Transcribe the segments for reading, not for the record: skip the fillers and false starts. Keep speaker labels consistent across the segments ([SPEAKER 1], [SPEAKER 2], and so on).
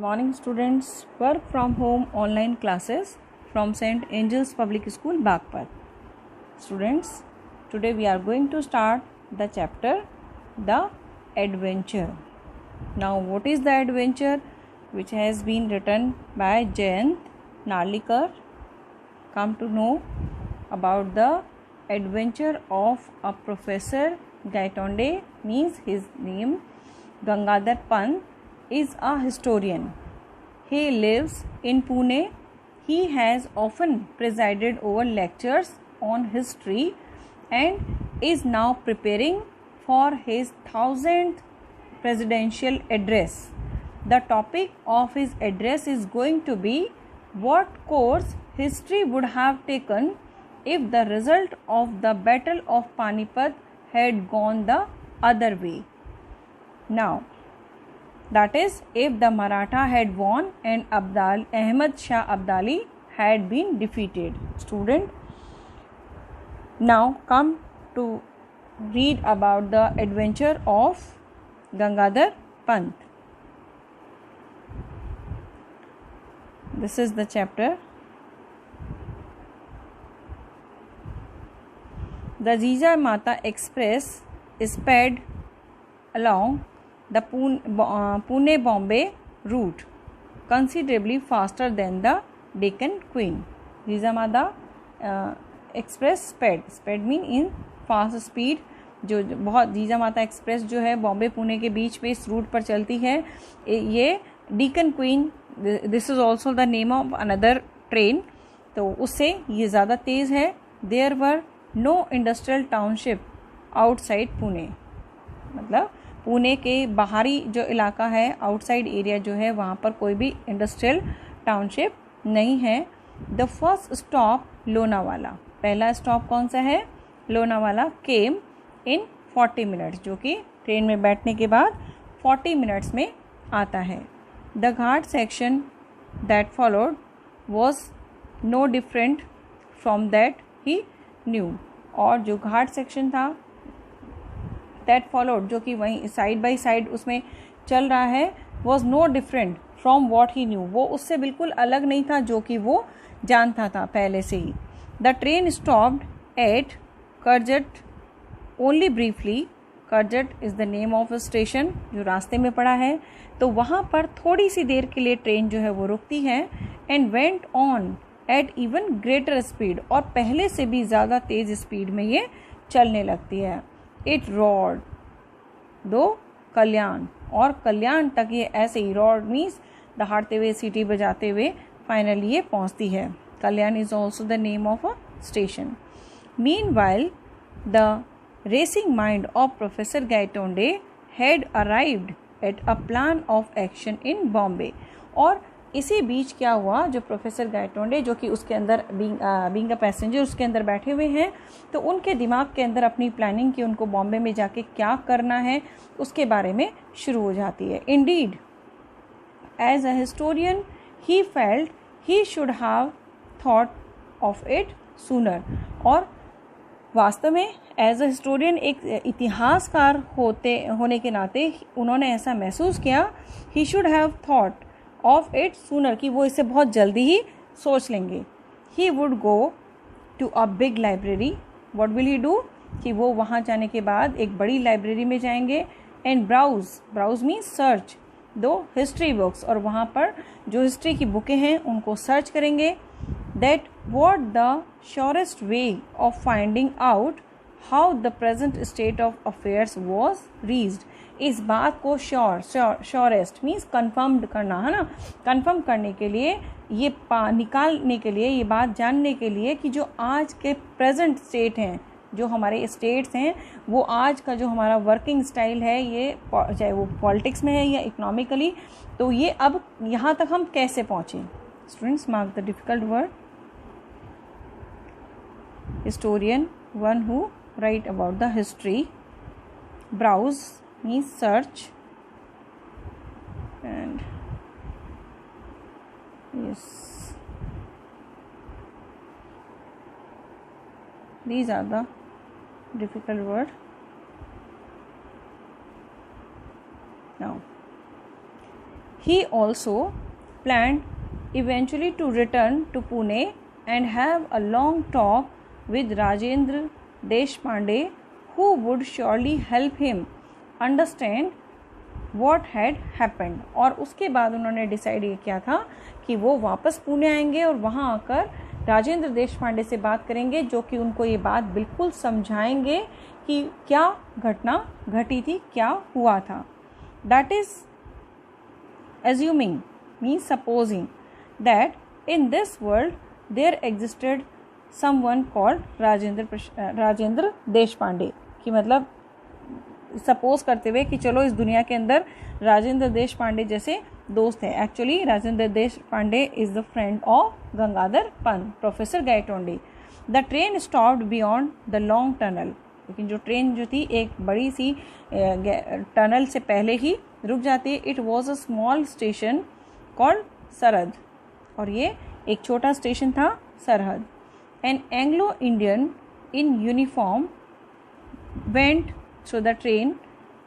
[SPEAKER 1] Morning students, work from home online classes from St. Angel's Public School, Bagpat. Students, today we are going to start the chapter The Adventure. Now, what is the adventure which has been written by Jayant Narlikar? Come to know about the adventure of a Professor Gaitonde, means his name Gangadhar Pant, is a historian. He lives in Pune. He has often presided over lectures on history and is now preparing for his 1000th presidential address. The topic of his address is going to be what course history would have taken if the result of the Battle of Panipat had gone the other way. Now, that is, if the Maratha had won and Ahmad Shah Abdali had been defeated. Student, now come to read about the adventure of Gangadhar Pant. This is the chapter. The Jijamata Express sped along the Pune-Bombay route considerably faster than the Deccan Queen. Jijamata Express sped mean in fast speed. जो बहुत Jijamata express जो है बॉम्बे पुणे के बीच में इस root पर चलती है. ये Deccan queen, this is also the name of another train, तो उससे ये ज़्यादा तेज़ है. There were no industrial township outside Pune, मतलब पुणे के बाहरी जो इलाका है, आउटसाइड एरिया जो है, वहाँ पर कोई भी इंडस्ट्रियल टाउनशिप नहीं है. द फर्स्ट स्टॉप लोनावाला, पहला स्टॉप कौन सा है? लोनावाला केम इन 40 मिनट्स, जो कि ट्रेन में बैठने के बाद 40 मिनट्स में आता है. The ghat section that followed was no different from that he knew, और जो घाट सेक्शन था दैट फॉलोड, जो कि वहीं साइड बाई साइड उसमें चल रहा है, was no different from what he knew, वो उससे बिल्कुल अलग नहीं था जो कि वो जानता था पहले से ही. The train stopped at Karjat only briefly. Karjat is the name of a station जो रास्ते में पड़ा है, तो वहाँ पर थोड़ी सी देर के लिए ट्रेन जो है वो रुकती है. And went on at even greater speed, और पहले से भी ज़्यादा तेज़ स्पीड में ये चलने लगती है. इट रॉड दो कल्याण, और कल्याण तक ये ऐसे ही, रॉड मीन्स दहाड़ते हुए सीटी बजाते हुए फाइनली ये पहुंचती है. Kalyan is also the name of a station. Meanwhile the racing mind of professor Gaitonde had arrived at a plan of action in Bombay. और इसी बीच क्या हुआ, जो प्रोफेसर गाइटोंडे जो कि उसके अंदर बीइंग अ पैसेंजर उसके अंदर बैठे हुए हैं, तो उनके दिमाग के अंदर अपनी प्लानिंग की उनको बॉम्बे में जाके क्या करना है उसके बारे में शुरू हो जाती है. Indeed as a historian he felt he should have thought of it sooner, और वास्तव में एज अ हिस्टोरियन, एक इतिहासकार होने के नाते उन्होंने ऐसा महसूस किया, he should have thought of it sooner, कि वो इसे बहुत जल्दी ही सोच लेंगे. He would go to a big library. What will he do, कि वो वहाँ जाने के बाद एक बड़ी लाइब्रेरी में जाएंगे. एंड ब्राउज मीन्स सर्च दो हिस्ट्री बुक्स, और वहाँ पर जो हिस्ट्री की बुकें हैं उनको सर्च करेंगे. That what the surest way of finding out how the present state of affairs was reached. इस बात को श्योरेस्ट मीन्स कन्फर्म्ड करना है ना, कन्फर्म करने के लिए, ये निकालने के लिए, ये बात जानने के लिए कि जो आज के प्रेजेंट स्टेट हैं, जो हमारे स्टेट्स हैं, वो आज का जो हमारा वर्किंग स्टाइल है, ये चाहे वो पॉलिटिक्स में है या इकोनॉमिकली, तो ये अब यहाँ तक हम कैसे पहुँचें. Students, mark the difficult word. Historian, one who write about the history. Browse means search, and yes, these are the difficult word. Now He also planned eventually to return to Pune and have a long talk with Rajendra Deshpande, who would surely help him understand what had happened. और उसके बाद उन्होंने decide ये किया था कि वो वापस पुणे आएंगे और वहाँ आकर राजेंद्र देशपांडे से बात करेंगे, जो कि उनको ये बात बिल्कुल समझाएंगे कि क्या घटना घटी थी, क्या हुआ था. That is assuming means supposing that in this world there existed someone called Rajendra Deshpande, कि मतलब सपोज करते हुए कि चलो इस दुनिया के अंदर राजेंद्र देशपांडे जैसे दोस्त है. Actually Rajendra Deshpande is the friend of Gangadhar Pant, professor Gaitonde. The train stopped beyond the long tunnel, लेकिन जो ट्रेन जो थी एक बड़ी सी टनल से पहले ही रुक जाती है. It was a small station called सरहद, और ये एक छोटा स्टेशन था सरहद. An Anglo Indian in uniform went through the train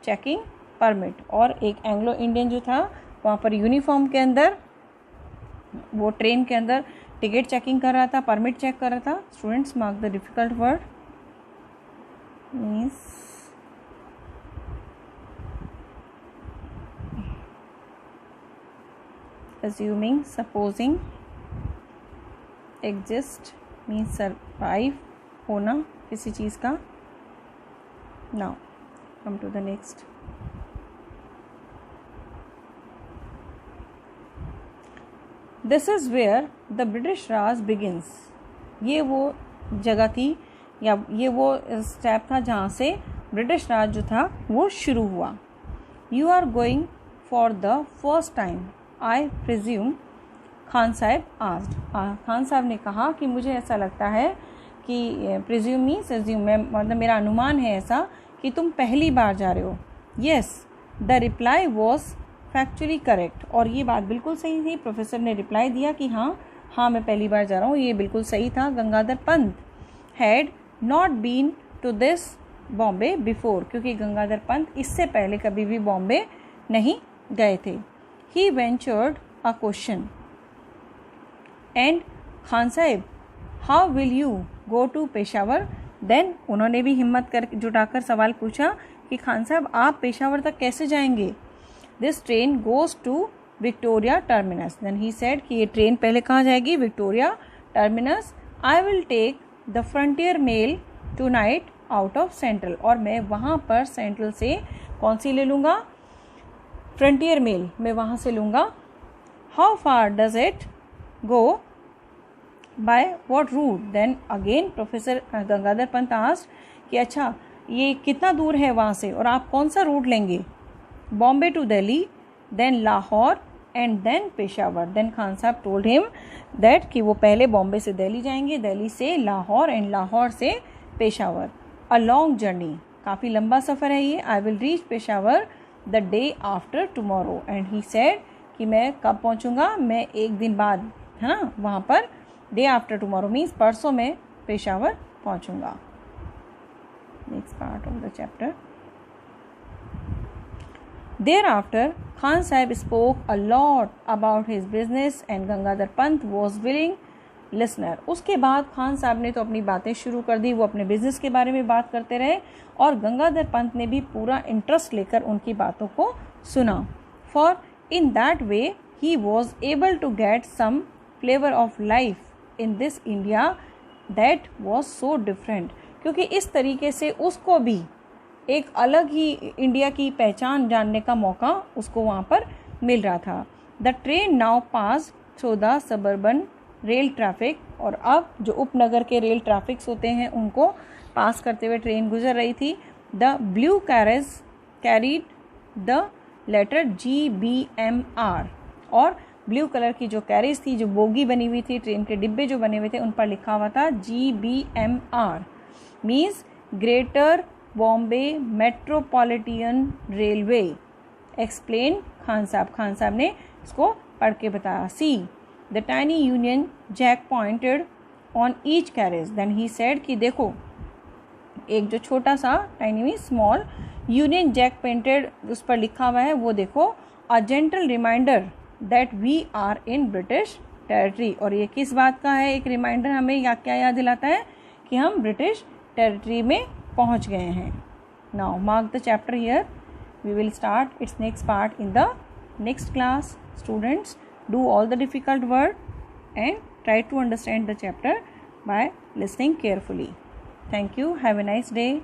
[SPEAKER 1] checking permit, और एक एंग्लो इंडियन जो था वहाँ पर यूनिफॉर्म के अंदर वो ट्रेन के अंदर टिकट चेकिंग कर रहा था, परमिट चेक कर रहा था. Students mark the difficult word. Means assuming, supposing, exist means survive, होना किसी चीज़ का. Now come to the next. This is where the British Raj begins. ये वो जगह थी या ये वो स्टेप था जहाँ से ब्रिटिश राज जो था वो शुरू हुआ. You are going for the first time, I presume, Khan साहब asked. खान साहब ने कहा कि मुझे ऐसा लगता है कि presume means assume, मतलब मेरा अनुमान है ऐसा कि तुम पहली बार जा रहे हो. Yes, the reply was factually correct. और ये बात बिल्कुल सही थी. प्रोफेसर ने रिप्लाई दिया कि हाँ मैं पहली बार जा रहा हूँ, ये बिल्कुल सही था. Gangadhar Pant had not been to this Bombay before, क्योंकि गंगाधर पंत इससे पहले कभी भी बॉम्बे नहीं गए थे. He ventured a question. And Khan साहब, how will you go to Peshawar? Then उन्होंने भी हिम्मत कर जुटाकर सवाल पूछा कि खान साहब आप पेशावर तक कैसे जाएंगे? This train goes to Victoria Terminus. Then he said कि ये ट्रेन पहले कहाँ जाएगी? Victoria terminus. I will take the frontier mail tonight out of Central. और मैं वहाँ पर सेंट्रल से कौन सी ले लूँगा? फ्रंटियर मेल मैं वहाँ से लूँगा. How far does it go, by what route? Then again professor Gangadhar Pant asked कि अच्छा ये कितना दूर है वहाँ से और आप कौन सा रूट लेंगे? Bombay to Delhi, then Lahore and then Peshawar. Then Khan Sahab told him that कि वो पहले बॉम्बे से दिल्ली जाएंगे, दिल्ली से लाहौर एंड लाहौर से पेशावर. अ लॉन्ग जर्नी, काफ़ी लंबा सफ़र है ये. I will reach Peshawar the day after tomorrow. And he said कि मैं कब पहुंचूंगा? मैं एक दिन बाद, है ना, वहाँ per day after tomorrow means परसों में पेशावर पहुंचूंगा. Next part of the chapter. Thereafter, Khan Sahib spoke a lot about his business and Gangadhar Pant was willing listener. उसके बाद खान साहब ने तो अपनी बातें शुरू कर दी, वो अपने बिजनेस के बारे में बात करते रहे और गंगाधर पंत ने भी पूरा इंटरेस्ट लेकर उनकी बातों को सुना. For in that way he was able to get some flavor of life in this India that was so different. क्योंकि इस तरीके से उसको भी एक अलग ही इंडिया की पहचान जानने का मौका उसको वहाँ पर मिल रहा था. The train now pass through the suburban rail traffic. और अब जो उपनगर के रेल ट्रैफिक्स होते हैं उनको पास करते हुए ट्रेन गुजर रही थी. The blue carriage carried the letter GBMR. और ब्लू कलर की जो कैरेज थी, जो बोगी बनी हुई थी, ट्रेन के डिब्बे जो बने हुए थे, उन पर लिखा हुआ था GBMR means greater Bombay metropolitan railway. Explain Khan Sahab. Khan Sahab ने इसको पढ़ के बताया. See the tiny Union Jack pointed on each carriage. Then he said कि देखो एक जो छोटा सा tiny mean small Union Jack painted उस पर लिखा हुआ है वो देखो. A gentle reminder that we are in British territory. और ये किस बात का है? एक रिमाइंडर हमें क्या याद दिलाता है कि हम ब्रिटिश टेरिटरी में पहुंच गए हैं। Now mark the chapter here, we will start its next part in the next class. Students, do all the difficult word and try to understand the chapter by listening carefully. Thank you. Have a nice day.